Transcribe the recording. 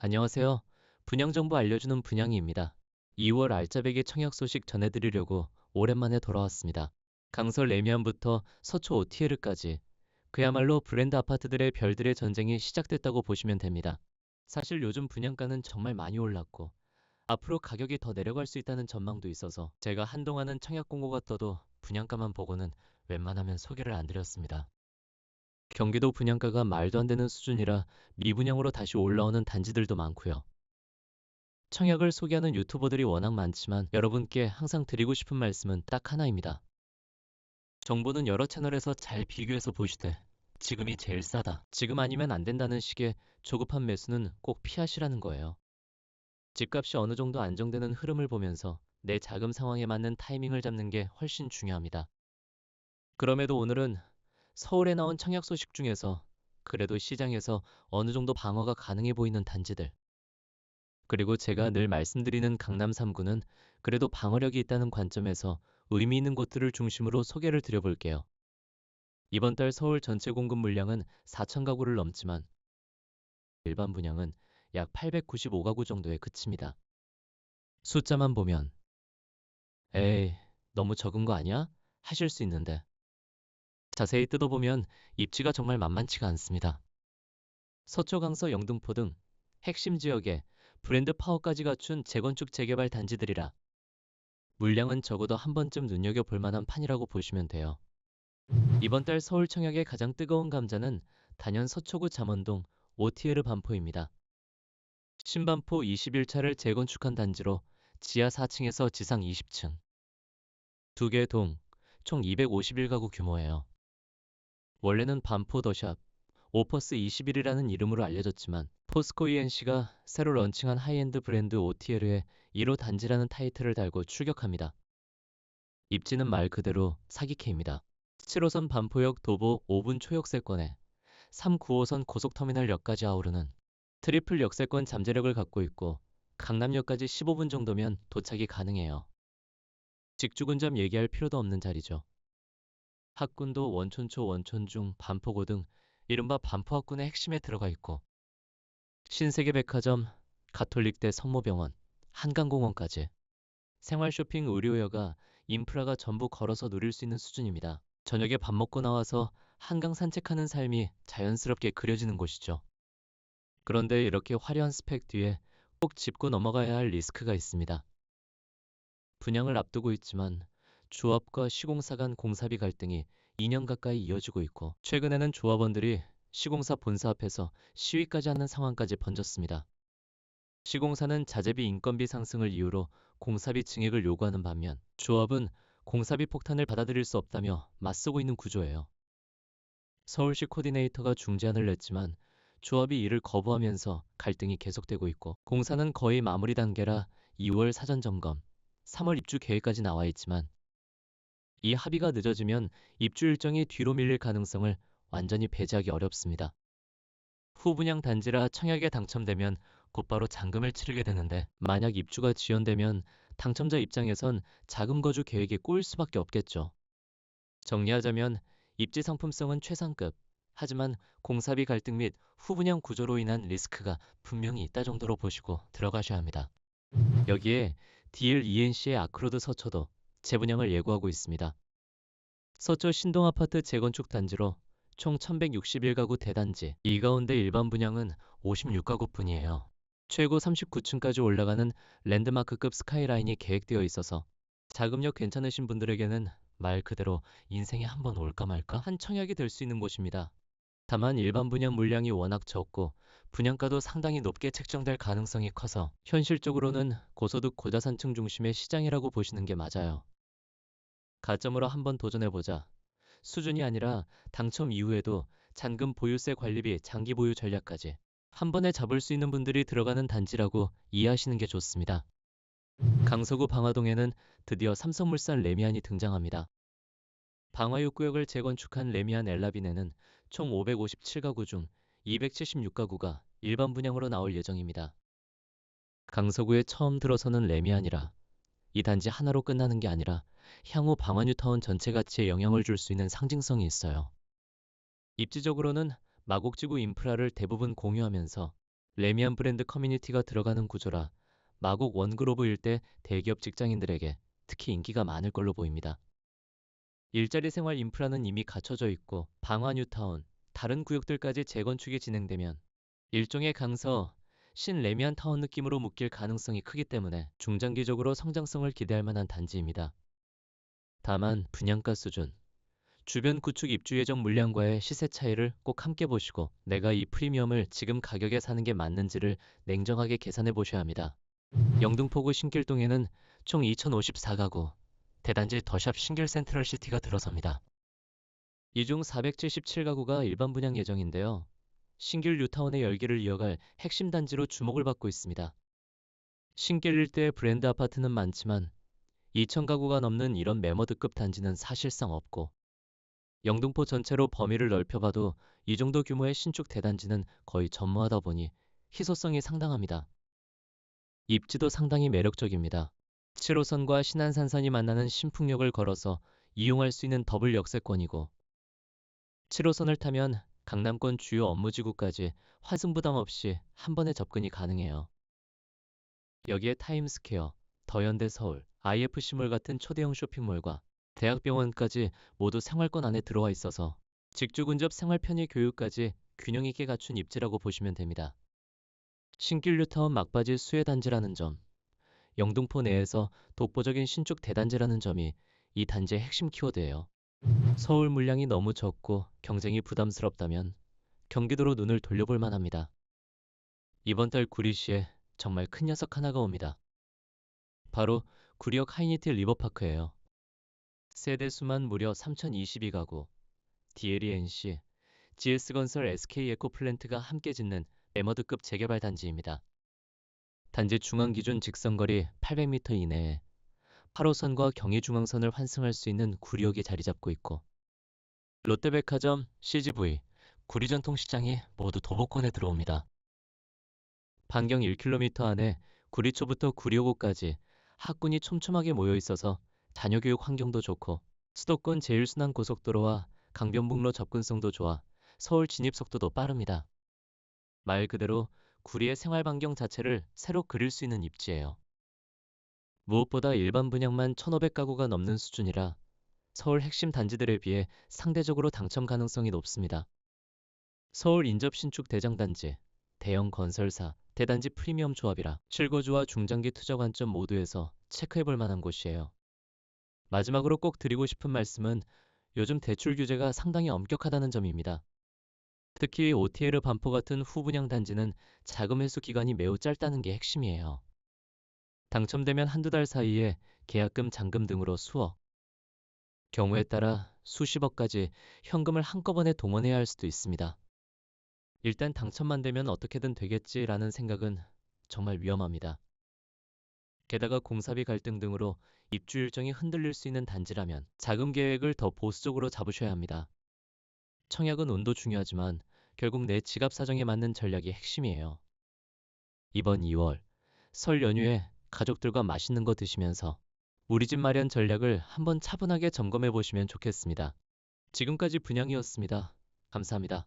안녕하세요. 분양 정보 알려주는 분양이입니다. 2월 알짜배기 청약 소식 전해드리려고 오랜만에 돌아왔습니다. 강서 레미안부터 서초 OTL까지 그야말로 브랜드 아파트들의 별들의 전쟁이 시작됐다고 보시면 됩니다. 사실 요즘 분양가는 정말 많이 올랐고 앞으로 가격이 더 내려갈 수 있다는 전망도 있어서 제가 한동안은 청약 공고가 떠도 분양가만 보고는 웬만하면 소개를 안 드렸습니다. 경기도 분양가가 말도 안 되는 수준이라 미분양으로 다시 올라오는 단지들도 많고요. 청약을 소개하는 유튜버들이 워낙 많지만 여러분께 항상 드리고 싶은 말씀은 딱 하나입니다. 정보는 여러 채널에서 잘 비교해서 보시되 지금이 제일 싸다, 지금 아니면 안 된다는 식의 조급한 매수는 꼭 피하시라는 거예요. 집값이 어느 정도 안정되는 흐름을 보면서 내 자금 상황에 맞는 타이밍을 잡는 게 훨씬 중요합니다. 그럼에도 오늘은 서울에 나온 청약 소식 중에서 그래도 시장에서 어느 정도 방어가 가능해 보이는 단지들, 그리고 제가 늘 말씀드리는 강남 3구는 그래도 방어력이 있다는 관점에서 의미 있는 곳들을 중심으로 소개를 드려볼게요. 이번 달 서울 전체 공급 물량은 4천 가구를 넘지만 일반 분양은 약 895가구 정도에 그칩니다. 숫자만 보면 에이, 너무 적은 거 아니야? 하실 수 있는데 자세히 뜯어보면 입지가 정말 만만치가 않습니다. 서초, 강서, 영등포 등 핵심 지역에 브랜드 파워까지 갖춘 재건축 재개발 단지들이라 물량은 적어도 한 번쯤 눈여겨볼 만한 판이라고 보시면 돼요. 이번 달 서울 청약의 가장 뜨거운 감자는 단연 서초구 잠원동 OTL 반포입니다. 신반포 21차를 재건축한 단지로 지하 4층에서 지상 20층, 두 개 동, 총 251가구 규모예요. 원래는 반포 더샵, 오퍼스 21이라는 이름으로 알려졌지만 포스코 ENC가 새로 런칭한 하이엔드 브랜드 OTL에 1호 단지라는 타이틀을 달고 출격합니다. 입지는 말 그대로 사기캐입니다. 7호선 반포역 도보 5분 초역세권에 3-9호선 고속터미널역까지 아우르는 트리플 역세권 잠재력을 갖고 있고 강남역까지 15분 정도면 도착이 가능해요. 직주근접 얘기할 필요도 없는 자리죠. 학군도 원촌초 원촌중 반포고 등 이른바 반포학군의 핵심에 들어가 있고 신세계백화점, 가톨릭대 성모병원, 한강공원까지 생활 쇼핑 의료여가 인프라가 전부 걸어서 누릴 수 있는 수준입니다. 저녁에 밥 먹고 나와서 한강 산책하는 삶이 자연스럽게 그려지는 곳이죠. 그런데 이렇게 화려한 스펙 뒤에 꼭 짚고 넘어가야 할 리스크가 있습니다. 분양을 앞두고 있지만 조합과 시공사 간 공사비 갈등이 2년 가까이 이어지고 있고 최근에는 조합원들이 시공사 본사 앞에서 시위까지 하는 상황까지 번졌습니다. 시공사는 자재비 인건비 상승을 이유로 공사비 증액을 요구하는 반면 조합은 공사비 폭탄을 받아들일 수 없다며 맞서고 있는 구조예요. 서울시 코디네이터가 중재안을 냈지만 조합이 이를 거부하면서 갈등이 계속되고 있고 공사는 거의 마무리 단계라 2월 사전 점검, 3월 입주 계획까지 나와 있지만 이 합의가 늦어지면 입주 일정이 뒤로 밀릴 가능성을 완전히 배제하기 어렵습니다. 후분양 단지라 청약에 당첨되면 곧바로 잔금을 치르게 되는데 만약 입주가 지연되면 당첨자 입장에선 자금 거주 계획이 꼬일 수밖에 없겠죠. 정리하자면 입지 상품성은 최상급, 하지만 공사비 갈등 및 후분양 구조로 인한 리스크가 분명히 있다 정도로 보시고 들어가셔야 합니다. 여기에 DL ENC의 아크로드 서초도 재분양을 예고하고 있습니다. 서초 신동아파트 재건축 단지로 총 1161가구 대단지, 이 가운데 일반 분양은 56가구뿐이에요. 최고 39층까지 올라가는 랜드마크급 스카이라인이 계획되어 있어서 자금력 괜찮으신 분들에게는 말 그대로 인생에 한 번 올까 말까 한 청약이 될 수 있는 곳입니다. 다만 일반 분양 물량이 워낙 적고 분양가도 상당히 높게 책정될 가능성이 커서 현실적으로는 고소득 고자산층 중심의 시장이라고 보시는 게 맞아요. 가점으로 한번 도전해보자 수준이 아니라 당첨 이후에도 잔금 보유세 관리비 장기 보유 전략까지 한 번에 잡을 수 있는 분들이 들어가는 단지라고 이해하시는 게 좋습니다. 강서구 방화동에는 드디어 삼성물산 레미안이 등장합니다. 방화유 구역을 재건축한 레미안 엘라빈에는 총 557가구 중 276가구가 일반 분양으로 나올 예정입니다. 강서구에 처음 들어서는 레미안이라 이 단지 하나로 끝나는 게 아니라 향후 방화뉴타운 전체 가치에 영향을 줄 수 있는 상징성이 있어요. 입지적으로는 마곡지구 인프라를 대부분 공유하면서 레미안 브랜드 커뮤니티가 들어가는 구조라 마곡 원그로브 일대 대기업 직장인들에게 특히 인기가 많을 걸로 보입니다. 일자리 생활 인프라는 이미 갖춰져 있고 방화 뉴타운, 다른 구역들까지 재건축이 진행되면 일종의 강서, 신레미안 타운 느낌으로 묶일 가능성이 크기 때문에 중장기적으로 성장성을 기대할 만한 단지입니다. 다만 분양가 수준, 주변 구축 입주 예정 물량과의 시세 차이를 꼭 함께 보시고 내가 이 프리미엄을 지금 가격에 사는 게 맞는지를 냉정하게 계산해 보셔야 합니다. 영등포구 신길동에는 총 2054가구, 대단지 더샵 신길 센트럴시티가 들어섭니다. 이 중 477가구가 일반 분양 예정인데요. 신길 뉴타운의 열기를 이어갈 핵심 단지로 주목을 받고 있습니다. 신길 일대의 브랜드 아파트는 많지만 2,000가구가 넘는 이런 매머드급 단지는 사실상 없고 영등포 전체로 범위를 넓혀봐도 이 정도 규모의 신축 대단지는 거의 전무하다 보니 희소성이 상당합니다. 입지도 상당히 매력적입니다. 7호선과 신안산선이 만나는 신풍역을 걸어서 이용할 수 있는 더블 역세권이고 7호선을 타면 강남권 주요 업무지구까지 환승부담 없이 한 번에 접근이 가능해요. 여기에 타임스퀘어, 더현대 서울, IFC몰 같은 초대형 쇼핑몰과 대학병원까지 모두 생활권 안에 들어와 있어서 직주 근접 생활 편의 교육까지 균형 있게 갖춘 입지라고 보시면 됩니다. 신길 뉴타운 막바지 수혜단지라는 점, 영등포 내에서 독보적인 신축 대단지라는 점이 이 단지의 핵심 키워드예요. 서울 물량이 너무 적고 경쟁이 부담스럽다면 경기도로 눈을 돌려볼 만합니다. 이번 달 구리시에 정말 큰 녀석 하나가 옵니다. 바로 구리역 하이니트 리버파크예요. 세대 수만 무려 3,022가구, DLENC, GS건설 SK에코플랜트가 함께 짓는 에머드급 재개발 단지입니다. 단지 중앙 기준 직선거리 800m 이내에 8호선과 경의중앙선을 환승할 수 있는 구리역이 자리 잡고 있고 롯데백화점, CGV, 구리전통시장이 모두 도보권에 들어옵니다. 반경 1km 안에 구리초부터 구리오고까지 학군이 촘촘하게 모여 있어서 자녀교육 환경도 좋고 수도권 제일순환 고속도로와 강변북로 접근성도 좋아 서울 진입 속도도 빠릅니다. 말 그대로 구리의 생활 반경 자체를 새로 그릴 수 있는 입지예요. 무엇보다 일반 분양만 1,500가구가 넘는 수준이라 서울 핵심 단지들에 비해 상대적으로 당첨 가능성이 높습니다. 서울 인접 신축 대장단지, 대형 건설사, 대단지 프리미엄 조합이라 실거주와 중장기 투자 관점 모두에서 체크해볼 만한 곳이에요. 마지막으로 꼭 드리고 싶은 말씀은 요즘 대출 규제가 상당히 엄격하다는 점입니다. 특히 OTL 반포 같은 후분양 단지는 자금 회수 기간이 매우 짧다는 게 핵심이에요. 당첨되면 한두 달 사이에 계약금, 잔금 등으로 수억, 경우에 따라 수십억까지 현금을 한꺼번에 동원해야 할 수도 있습니다. 일단 당첨만 되면 어떻게든 되겠지라는 생각은 정말 위험합니다. 게다가 공사비 갈등 등으로 입주 일정이 흔들릴 수 있는 단지라면 자금 계획을 더 보수적으로 잡으셔야 합니다. 청약은 운도 중요하지만 결국 내 지갑 사정에 맞는 전략이 핵심이에요. 이번 2월 설 연휴에 가족들과 맛있는 거 드시면서 우리 집 마련 전략을 한번 차분하게 점검해 보시면 좋겠습니다. 지금까지 분양이었습니다. 감사합니다.